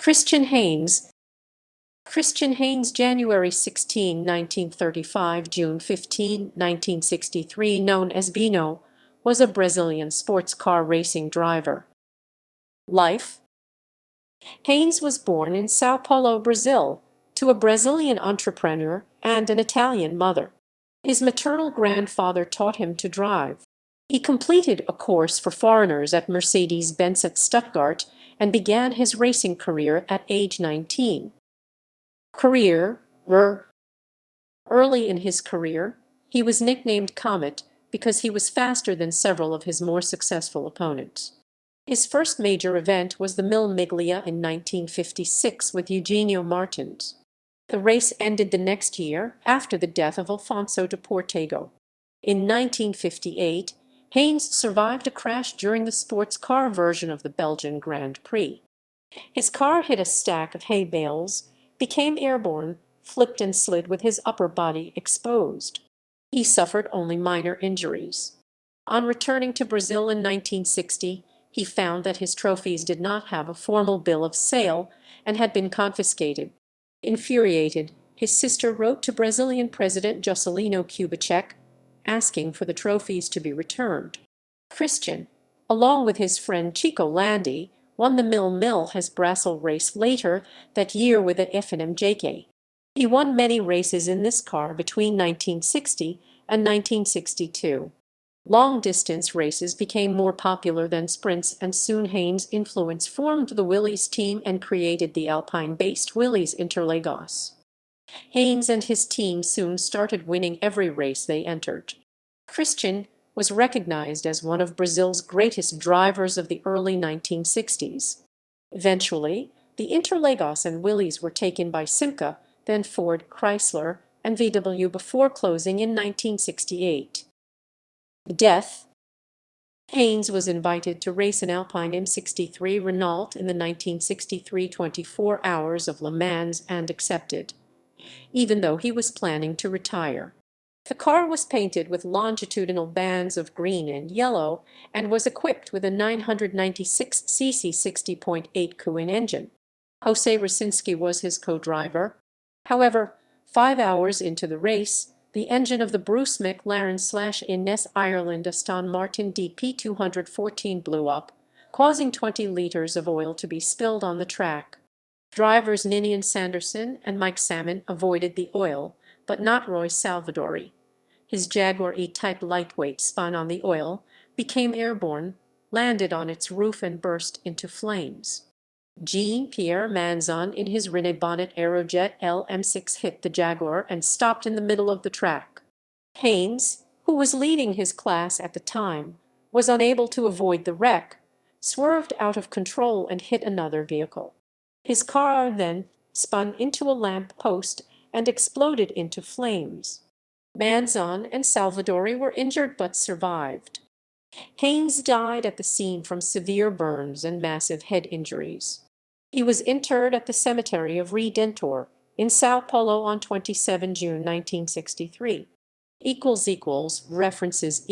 Christian Heins. Christian Heins, January 16, 1935, June 15, 1963, known as Bino, was a Brazilian sports car racing driver. Life. Heins was born in São Paulo, Brazil, to a Brazilian entrepreneur and an Italian mother. His maternal grandfather taught him to drive. He completed a course for foreigners at Mercedes-Benz at Stuttgart and began his racing career at age 19. Career. Early in his career, he was nicknamed Comet because he was faster than several of his more successful opponents. His first major event was the Mille Miglia in 1956 with Eugenio Martins. The race ended the next year after the death of Alfonso de Portego. In 1958, Heins survived a crash during the sports car version of the Belgian Grand Prix. His car hit a stack of hay bales, became airborne, flipped and slid with his upper body exposed. He suffered only minor injuries. On returning to Brazil in 1960, he found that his trophies did not have a formal bill of sale and had been confiscated. Infuriated, his sister wrote to Brazilian President Juscelino Kubitschek, asking for the trophies to be returned. Christian, along with his friend Chico Landi, won the Milhas Brasil race later that year with an FNMJK. He won many races in this car between 1960 and 1962. Long-distance races became more popular than sprints, and soon Heins' influence formed the Willys team and created the Alpine-based Willys Interlagos. Heins and his team soon started winning every race they entered. Christian was recognized as one of Brazil's greatest drivers of the early 1960s. Eventually, the Interlagos and Willys were taken by Simca, then Ford, Chrysler, and VW before closing in 1968. Death. Heins was invited to race an Alpine M63 Renault in the 1963 24 Hours of Le Mans and accepted, even though he was planning to retire. The car was painted with longitudinal bands of green and yellow and was equipped with a 996cc 60.8 Cuin engine. Jose Racinski was his co-driver. However, 5 hours into the race, the engine of the Bruce McLaren/Innes Ireland Aston Martin DP214 blew up, causing 20 liters of oil to be spilled on the track. Drivers Ninian Sanderson and Mike Salmon avoided the oil, but not Roy Salvadori. His Jaguar E-Type lightweight spun on the oil, became airborne, landed on its roof and burst into flames. Jean-Pierre Manzon in his René Bonnet Aerojet LM6 hit the Jaguar and stopped in the middle of the track. Heins, who was leading his class at the time, was unable to avoid the wreck, swerved out of control and hit another vehicle. His car then spun into a lamp post and exploded into flames. Manzon and Salvadori were injured but survived. Heins died at the scene from severe burns and massive head injuries. He was interred at the cemetery of Redentor in São Paulo on 27 June 1963. References